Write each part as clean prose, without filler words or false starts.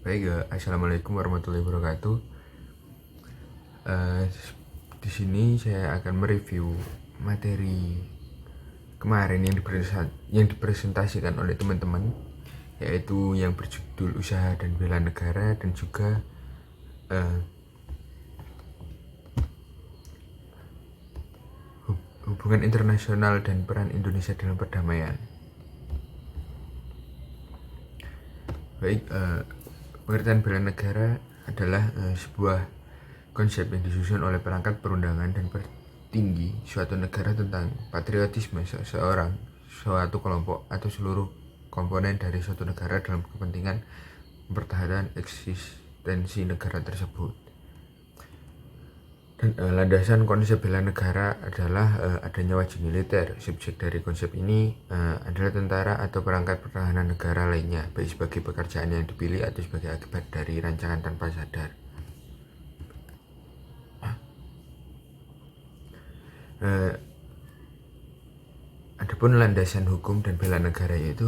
Baik, assalamualaikum warahmatullahi wabarakatuh. Eh, di sini saya akan mereview materi kemarin yang dipresentasikan oleh teman-teman, yaitu yang berjudul Usaha dan Bela Negara dan juga eh, hubungan internasional dan peran Indonesia dalam perdamaian. Baik, pengertian bela negara adalah sebuah konsep yang disusun oleh perangkat perundangan dan petinggi suatu negara tentang patriotisme seseorang, suatu kelompok, atau seluruh komponen dari suatu negara dalam kepentingan mempertahankan eksistensi negara tersebut. Dan landasan konsep bela negara adalah adanya wajib militer. Subjek dari konsep ini adalah tentara atau perangkat pertahanan negara lainnya, baik sebagai pekerjaan yang dipilih atau sebagai akibat dari rancangan tanpa sadar. Adapun landasan hukum dan bela negara yaitu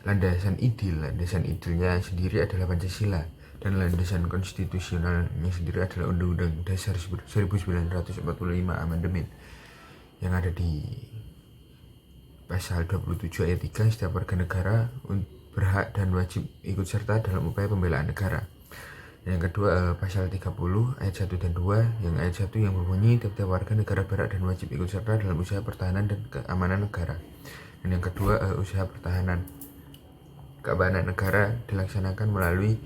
landasan idilnya sendiri adalah Pancasila, dan landasan konstitusionalnya sendiri adalah Undang-Undang Dasar 1945 Amandemen yang ada di pasal 27 ayat 3. Setiap warga negara berhak dan wajib ikut serta dalam upaya pembelaan negara. Yang kedua, pasal 30 ayat 1 dan 2, yang ayat 1 yang berbunyi tiap-tiap warga negara berhak dan wajib ikut serta dalam usaha pertahanan dan keamanan negara. Dan yang kedua, usaha pertahanan keamanan negara dilaksanakan melalui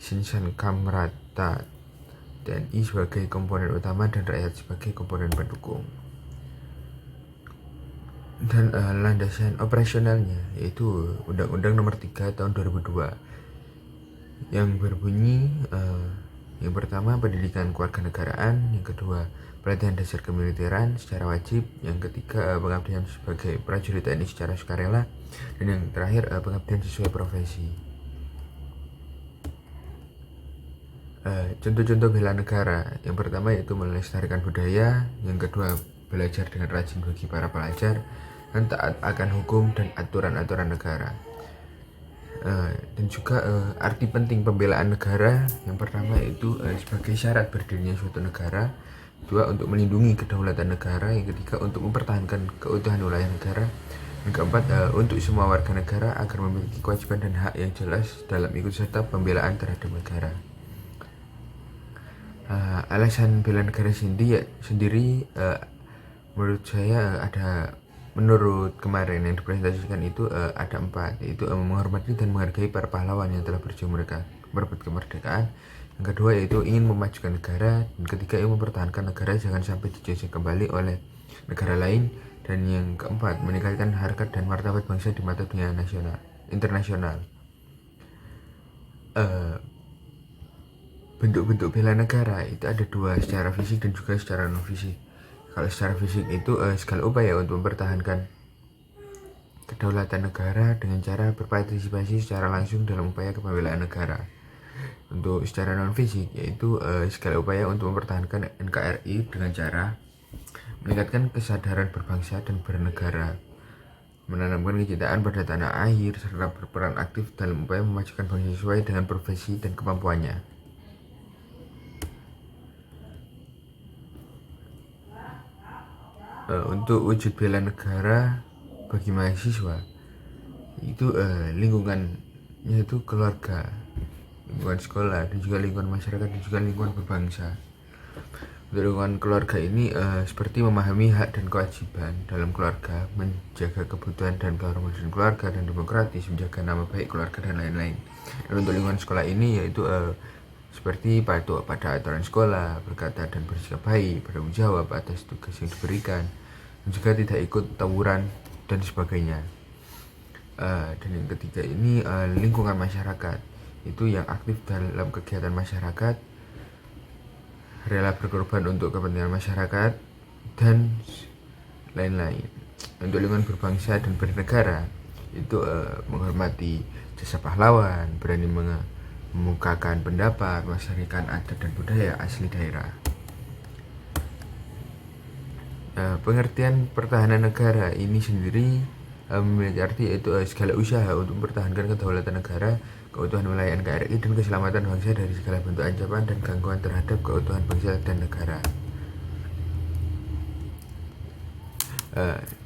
Sinsan Kamrata, TNI sebagai komponen utama dan rakyat sebagai komponen pendukung. Dan landasan operasionalnya yaitu Undang-Undang Nomor 3 Tahun 2002 yang berbunyi yang pertama pendidikan kewarganegaraan, yang kedua pelatihan dasar kemiliteran secara wajib, yang ketiga pengabdian sebagai prajurit TNI secara sukarela, dan yang terakhir pengabdian sesuai profesi. Contoh-contoh bela negara, yang pertama yaitu melestarikan budaya, yang kedua belajar dengan rajin bagi para pelajar, dan taat akan hukum dan aturan-aturan negara. Dan juga arti penting pembelaan negara, yang pertama yaitu sebagai syarat berdirinya suatu negara, kedua untuk melindungi kedaulatan negara, yang ketiga untuk mempertahankan keutuhan wilayah negara, yang keempat untuk semua warga negara agar memiliki kewajiban dan hak yang jelas dalam ikut serta pembelaan terhadap negara. Alasan bela negara sendiri menurut saya menurut kemarin yang dipresentasikan itu ada 4, yaitu menghormati dan menghargai para pahlawan yang telah berjuang merebut kemerdekaan, yang kedua yaitu ingin memajukan negara, dan ketiga ingin mempertahankan negara jangan sampai dijajah kembali oleh negara lain, dan yang keempat meningkatkan harkat dan martabat bangsa di mata dunia internasional. Bentuk-bentuk bela negara itu ada 2, secara fisik dan juga secara non fisik. Kalau secara fisik itu segala upaya untuk mempertahankan kedaulatan negara dengan cara berpartisipasi secara langsung dalam upaya kepembelaan negara. Untuk secara non fisik yaitu segala upaya untuk mempertahankan NKRI dengan cara meningkatkan kesadaran berbangsa dan bernegara, menanamkan kecintaan pada tanah air, serta berperan aktif dalam upaya memajukan bangsa sesuai dengan profesi dan kemampuannya. Untuk wujud bela negara bagi mahasiswa itu lingkungannya itu keluarga, lingkungan sekolah, dan juga lingkungan masyarakat, dan juga lingkungan berbangsa. Untuk lingkungan keluarga ini seperti memahami hak dan kewajiban dalam keluarga, menjaga kebutuhan dan kehormatan keluarga, dan demokratis, menjaga nama baik keluarga, dan lain-lain. Dan untuk lingkungan sekolah ini yaitu seperti patuh pada aturan sekolah, berkata dan bersikap baik, bertanggung jawab atas tugas yang diberikan, dan juga tidak ikut tawuran dan sebagainya. Dan yang ketiga ini lingkungan masyarakat, itu yang aktif dalam kegiatan masyarakat, rela berkorban untuk kepentingan masyarakat, dan lain-lain. Untuk lingkungan berbangsa dan bernegara itu menghormati jasa pahlawan, berani memukakan pendapat, melestarikan adat dan budaya asli daerah. Pengertian pertahanan negara ini sendiri memiliki arti yaitu segala usaha untuk mempertahankan kedaulatan negara, keutuhan wilayah NKRI, dan keselamatan bangsa dari segala bentuk ancaman dan gangguan terhadap keutuhan bangsa dan negara.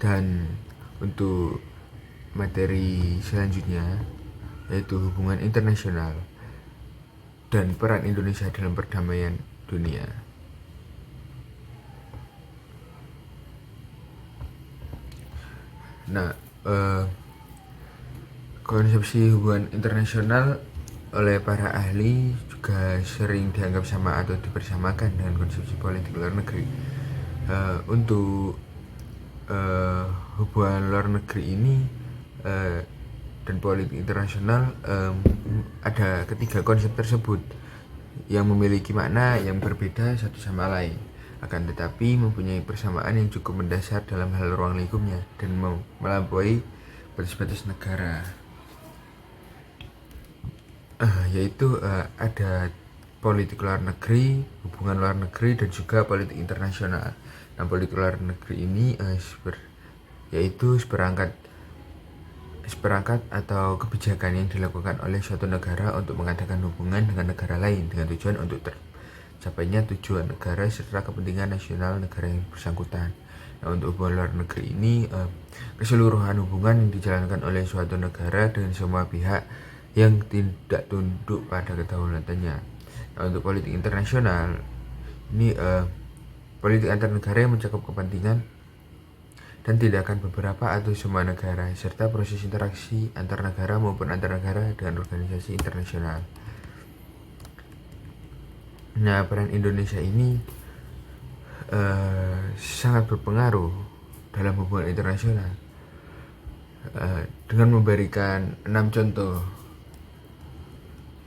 Dan untuk materi selanjutnya yaitu hubungan internasional dan peran Indonesia dalam perdamaian dunia. Nah, konsepsi hubungan internasional oleh para ahli juga sering dianggap sama atau dipersamakan dengan konsepsi politik luar negeri. Untuk hubungan luar negeri ini dan politik internasional, ada ketiga konsep tersebut yang memiliki makna yang berbeda satu sama lain, akan tetapi mempunyai persamaan yang cukup mendasar dalam hal ruang lingkupnya dan melampaui batas-batas negara, yaitu ada politik luar negeri, hubungan luar negeri, dan juga politik internasional. Nah, politik luar negeri ini yaitu seperangkat atau kebijakan yang dilakukan oleh suatu negara untuk mengadakan hubungan dengan negara lain dengan tujuan untuk tercapainya tujuan negara serta kepentingan nasional negara yang bersangkutan. Nah, untuk hubungan luar negeri ini keseluruhan hubungan yang dijalankan oleh suatu negara dengan semua pihak yang tidak tunduk pada kedaulatannya. Nah, untuk politik internasional ini politik antar negara yang mencakup kepentingan dan tindakan beberapa atau semua negara, serta proses interaksi antar negara maupun antar negara dengan organisasi internasional. Nah, peran Indonesia ini sangat berpengaruh dalam hubungan internasional dengan memberikan 6 contoh,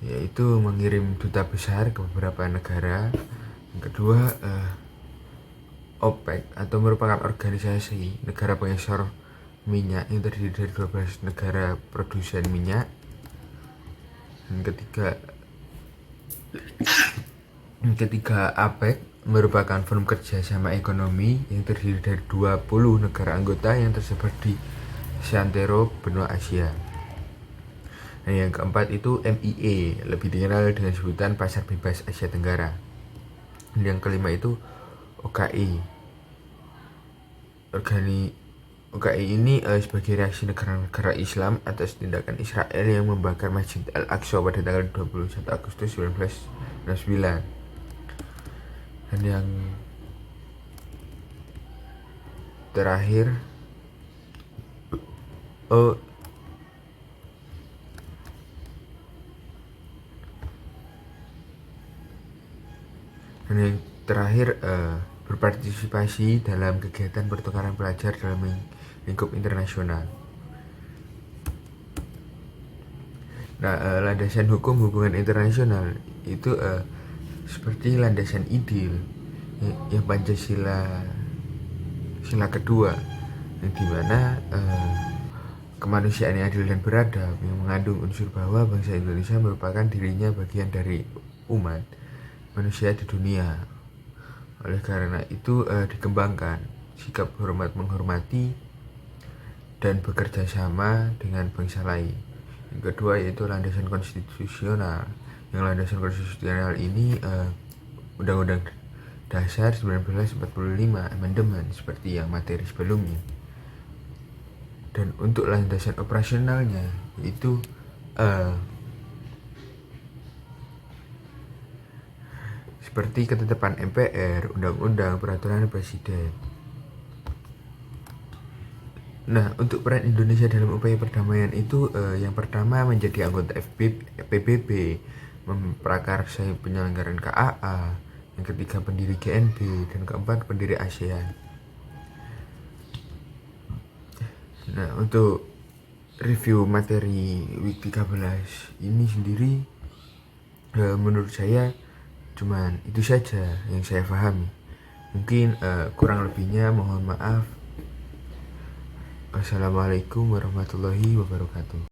yaitu mengirim duta besar ke beberapa negara. Yang kedua, OPEC atau merupakan organisasi negara pengekspor minyak yang terdiri dari 12 negara produsen minyak. Dan ketiga, APEC merupakan forum kerjasama ekonomi yang terdiri dari 20 negara anggota yang tersebar di seantero benua Asia. Dan yang keempat itu MIE, lebih dikenal dengan sebutan Pasar Bebas Asia Tenggara. Dan yang kelima itu OKI. OKI ini sebagai reaksi negara-negara Islam atas tindakan Israel yang membakar Masjid Al-Aqsa pada tanggal 21 Agustus 1969. Dan yang terakhir berpartisipasi dalam kegiatan pertukaran pelajar dalam lingkup internasional. Nah, landasan hukum hubungan internasional itu seperti landasan ideal yang Pancasila kedua, yang dimana kemanusiaan yang adil dan beradab, yang mengandung unsur bahwa bangsa Indonesia merupakan dirinya bagian dari umat manusia di dunia. Oleh karena itu dikembangkan sikap hormat menghormati dan bekerja sama dengan bangsa lain. Yang kedua yaitu landasan konstitusional. Yang landasan konstitusional ini Undang-Undang Dasar 1945 amandemen seperti yang materi sebelumnya. Dan untuk landasan operasionalnya yaitu seperti ketetapan MPR, undang-undang, peraturan presiden. Nah, untuk peran Indonesia dalam upaya perdamaian itu yang pertama menjadi anggota PBB, memprakarsai penyelenggaraan KAA, yang ketiga pendiri GNB, dan keempat pendiri ASEAN. Nah, untuk review materi week 13 ini sendiri menurut saya cuman itu saja yang saya pahami. Mungkin kurang lebihnya mohon maaf. Wassalamualaikum warahmatullahi wabarakatuh.